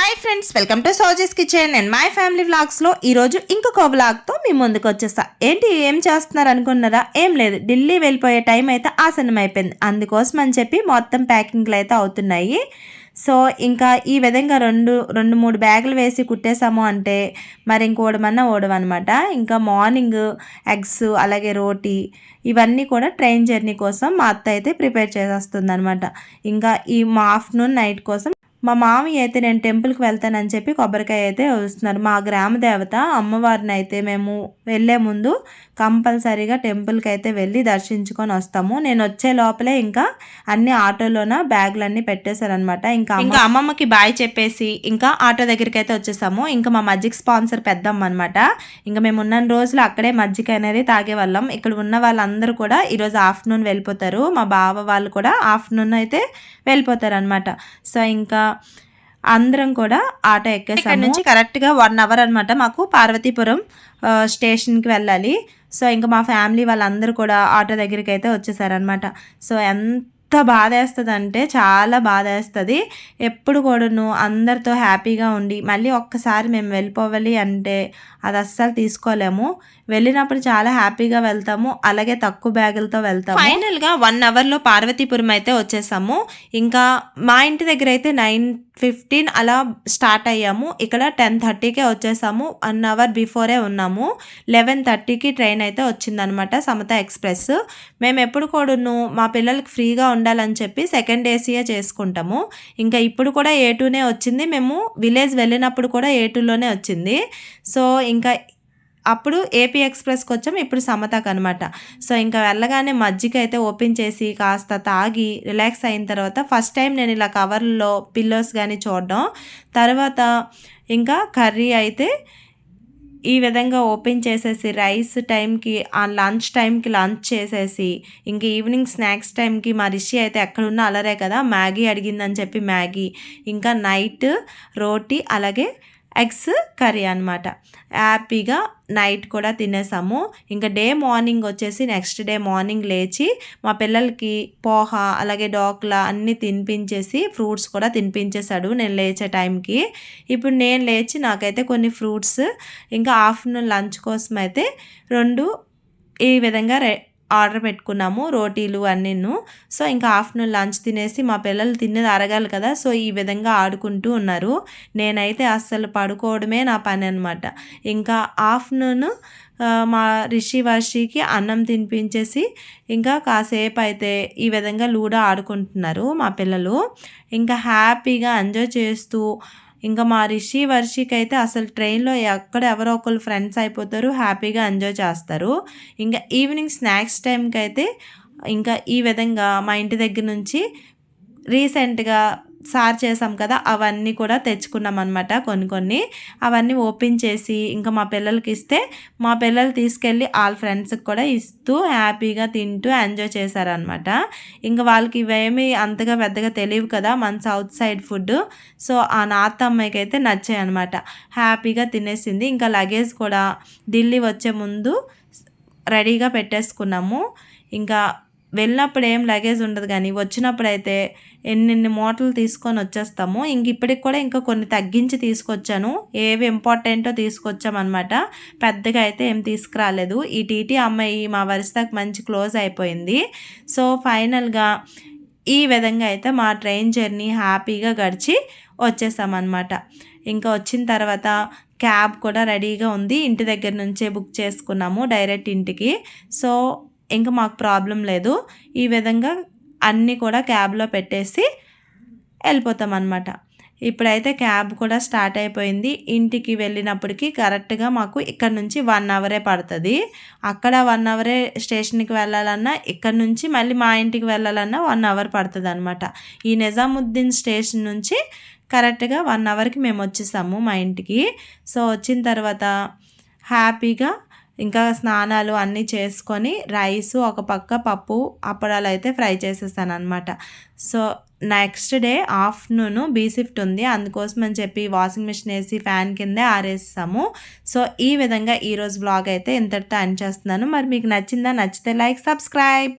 Hi friends, welcome to Sowji's kitchen and my family వ్లాగ్స్లో ఈరోజు ఇంకొక వ్లాగ్తో మీ ముందుకు వచ్చేస్తా. ఏంటి ఏం చేస్తున్నారు అనుకున్నారా? ఏం లేదు, ఢిల్లీ వెళ్ళిపోయే టైం అయితే ఆసనం అయిపోయింది. అందుకోసం అని చెప్పి మొత్తం ప్యాకింగ్లు అయితే అవుతున్నాయి. సో ఇంకా ఈ విధంగా రెండు మూడు బ్యాగులు వేసి కుట్టేసాము అంటే మరి ఇంకోడమన్నా ఓడమన్నమాట. ఇంకా మార్నింగ్ ఎగ్స్ అలాగే రోటీ ఇవన్నీ కూడా ట్రైన్ జర్నీ కోసం మా అత్త అయితే ప్రిపేర్ చేసేస్తుంది అనమాట. ఇంకా ఈ మా ఆఫ్టర్నూన్ నైట్ కోసం మా మామయ్య అయితే నేను టెంపుల్కి వెళ్తానని చెప్పి కొబ్బరికాయ అయితే వస్తున్నారు. మా గ్రామ దేవత అమ్మవారిని అయితే మేము వెళ్ళే ముందు కంపల్సరీగా టెంపుల్కి అయితే వెళ్ళి దర్శించుకొని వస్తాము. నేను వచ్చే లోపలే ఇంకా అన్ని ఆటోలోన బ్యాగులన్నీ పెట్టేశారనమాట. ఇంకా అమ్మమ్మకి బాయ్ చెప్పేసి ఇంకా ఆటో దగ్గరికి అయితే వచ్చేసాము. ఇంకా మా మజ్జిగ స్పాన్సర్ పెద్దమ్మ అనమాట. ఇంకా మేము ఉన్న రోజులు అక్కడే మజ్జిగ అనేది తాగేవాళ్ళం. ఇక్కడ ఉన్న వాళ్ళందరూ కూడా ఈరోజు ఆఫ్టర్నూన్ వెళ్ళిపోతారు. మా బావ వాళ్ళు కూడా ఆఫ్టర్నూన్ అయితే వెళ్ళిపోతారు అనమాట. సో ఇంకా అందరం కూడా ఆటో ఎక్కేసాము. ఇక్కడ నుంచి కరెక్ట్గా 1 అవర్ అనమాట మాకు పార్వతీపురం స్టేషన్కి వెళ్ళాలి. సో ఇంకా మా ఫ్యామిలీ వాళ్ళందరూ కూడా ఆటో దగ్గరికి అయితే వచ్చేసారనమాట. సో ఎంత బాధ వేస్తుంది అంటే చాలా బాధ వేస్తుంది. ఎప్పుడు కూడాను అందరితో హ్యాపీగా ఉండి మళ్ళీ ఒక్కసారి మేము వెళ్ళిపోవాలి అంటే అది అస్సలు తీసుకోలేము. వెళ్ళినప్పుడు చాలా హ్యాపీగా వెళ్తాము, అలాగే తక్కువ బ్యాగులతో వెళ్తాము. ఫైనల్గా 1 అవర్లో పార్వతీపురం అయితే వచ్చేసాము. ఇంకా మా ఇంటి దగ్గర అయితే 9:15 అలా స్టార్ట్ అయ్యాము. ఇక్కడ 10:30కే వచ్చేసాము. 1 అవర్ బిఫోరే ఉన్నాము. 11:30కి ట్రైన్ అయితే వచ్చిందనమాట, సమత ఎక్స్ప్రెస్. మేము ఎప్పుడు కూడాను మా పిల్లలకి ఫ్రీగా ఉండాలని చెప్పి సెకండ్ ఏసీయే చేసుకుంటాము. ఇంకా ఇప్పుడు కూడా A2నే వచ్చింది. మేము విలేజ్ వెళ్ళినప్పుడు కూడా A2లోనే వచ్చింది. సో ఇంకా అప్పుడు ఏపీ ఎక్స్ప్రెస్కి వచ్చాము, ఇప్పుడు సమతకు అనమాట. సో ఇంకా వెళ్ళగానే మజ్జిగ అయితే ఓపెన్ చేసి కాస్త తాగి రిలాక్స్ అయిన తర్వాత ఫస్ట్ టైం నేను ఇలా కవర్లో పిల్లోస్ కానీ చూడడం. తర్వాత ఇంకా కర్రీ అయితే ఈ విధంగా ఓపెన్ చేసేసి రైస్ టైంకి లంచ్ టైంకి లంచ్ చేసేసి ఇంక ఈవినింగ్ స్నాక్స్ టైంకి మా రిషి అయితే ఎక్కడున్నా అలరే కదా, మ్యాగీ అడిగిందని చెప్పి మ్యాగీ, ఇంకా నైట్ రోటీ అలాగే ఎగ్స్ కర్రీ అనమాట. హ్యాపీగా నైట్ కూడా తినేసాము. ఇంకా డే మార్నింగ్ వచ్చేసి నెక్స్ట్ డే మార్నింగ్ లేచి మా పిల్లలకి పోహ అలాగే డోక్లా అన్నీ తినిపించేసి ఫ్రూట్స్ కూడా తినిపించేశాడు నేను లేచే టైంకి. ఇప్పుడు నేను లేచి నాకైతే కొన్ని ఫ్రూట్స్ ఇంకా ఆఫ్టర్నూన్ లంచ్ కోసం అయితే 2 ఈ విధంగా ఆర్డర్ పెట్టుకున్నాము, రోటీలు అన్నీను. సో ఇంకా ఆఫ్టర్నూన్ లంచ్ తినేసి మా పిల్లలు తినేది అరగాలి కదా, సో ఈ విధంగా ఆడుకుంటూ ఉన్నారు. నేనైతే అస్సలు పడుకోవడమే నా పని అనమాట. ఇంకా ఆఫ్టర్నూన్ మా రిషి వర్షికి అన్నం తినిపించేసి ఇంకా కాసేపు అయితే ఈ విధంగా లూడో ఆడుకుంటున్నారు మా పిల్లలు. ఇంకా హ్యాపీగా ఎంజాయ్ చేస్తూ ఇంకా మా రిషి వర్షికి అయితే అసలు ట్రైన్లో ఎక్కడ ఎవరో ఒకరు ఫ్రెండ్స్ అయిపోతారు, హ్యాపీగా ఎంజాయ్ చేస్తారు. ఇంకా ఈవినింగ్ స్నాక్స్ టైంకి అయితే ఇంకా ఈ విధంగా మా ఇంటి దగ్గర నుంచి రీసెంట్గా సార్ చేసాం కదా అవన్నీ కూడా తెచ్చుకున్నాం అనమాట. కొన్ని అవన్నీ ఓపెన్ చేసి ఇంకా మా పిల్లలకి ఇస్తే మా పిల్లలు తీసుకెళ్ళి వాళ్ళ ఫ్రెండ్స్కి కూడా ఇస్తూ హ్యాపీగా తింటూ ఎంజాయ్ చేశారనమాట. ఇంకా వాళ్ళకి ఇవేమీ అంతగా పెద్దగా తెలియవు కదా మన సౌత్ సైడ్ ఫుడ్. సో ఆ నార్త్ అమ్మాయికి అయితే నచ్చాయి అనమాట, హ్యాపీగా తినేసింది. ఇంకా లగేజ్ కూడా ఢిల్లీ వచ్చే ముందు రెడీగా పెట్టేసుకున్నాము. ఇంకా వెళ్ళినప్పుడు ఏం లగేజ్ ఉండదు, కానీ వచ్చినప్పుడు అయితే ఎన్ని మూటలు తీసుకొని వచ్చేస్తాము. ఇంక ఇప్పటికి కూడా ఇంకా కొన్ని తగ్గించి తీసుకొచ్చాను, ఏవి ఇంపార్టెంటో తీసుకొచ్చామన్నమాట. పెద్దగా అయితే ఏం తీసుకురాలేదు. ఈ టీటీ అమ్మాయి మా వరుసకి మంచి క్లోజ్ అయిపోయింది. సో ఫైనల్గా ఈ విధంగా అయితే మా ట్రైన్ జర్నీ హ్యాపీగా గడిచి వచ్చేసామన్నమాట. ఇంకా వచ్చిన తర్వాత క్యాబ్ కూడా రెడీగా ఉంది, ఇంటి దగ్గర నుంచే బుక్ చేసుకున్నాము డైరెక్ట్ ఇంటికి. సో ఇంకా మాకు ప్రాబ్లం లేదు. ఈ విధంగా అన్నీ కూడా క్యాబ్లో పెట్టేసి వెళ్ళిపోతాం అన్నమాట. ఇప్పుడైతే క్యాబ్ కూడా స్టార్ట్ అయిపోయింది. ఇంటికి వెళ్ళినప్పటికీ కరెక్ట్గా మాకు ఇక్కడ నుంచి 1 అవరే పడుతుంది. అక్కడ 1 అవరే స్టేషన్కి వెళ్ళాలన్నా, ఇక్కడ నుంచి మళ్ళీ మా ఇంటికి వెళ్ళాలన్నా 1 అవర్ పడుతుంది అనమాట. ఈ నిజాముద్దీన్ స్టేషన్ నుంచి కరెక్ట్గా 1 అవర్కి మేము వచ్చేసాము మా ఇంటికి. సో వచ్చిన తర్వాత హ్యాపీగా ఇంకా స్నానాలు అన్నీ చేసుకొని రైసు ఒక పక్క పప్పు అప్పడాలు అయితే ఫ్రై చేసేసాను అనమాట. So next day afternoon B shift ఉంది, అందుకోసం అని చెప్పి వాషింగ్ మిషన్ వేసి ఫ్యాన్ కిందే ఆరేసాము. సో ఈ విధంగా ఈరోజు వ్లాగ్ అయితే ఇంతటితో ఎండ్ చేస్తున్నాను. మరి మీకు నచ్చిందా? నచ్చితే లైక్, సబ్స్క్రైబ్.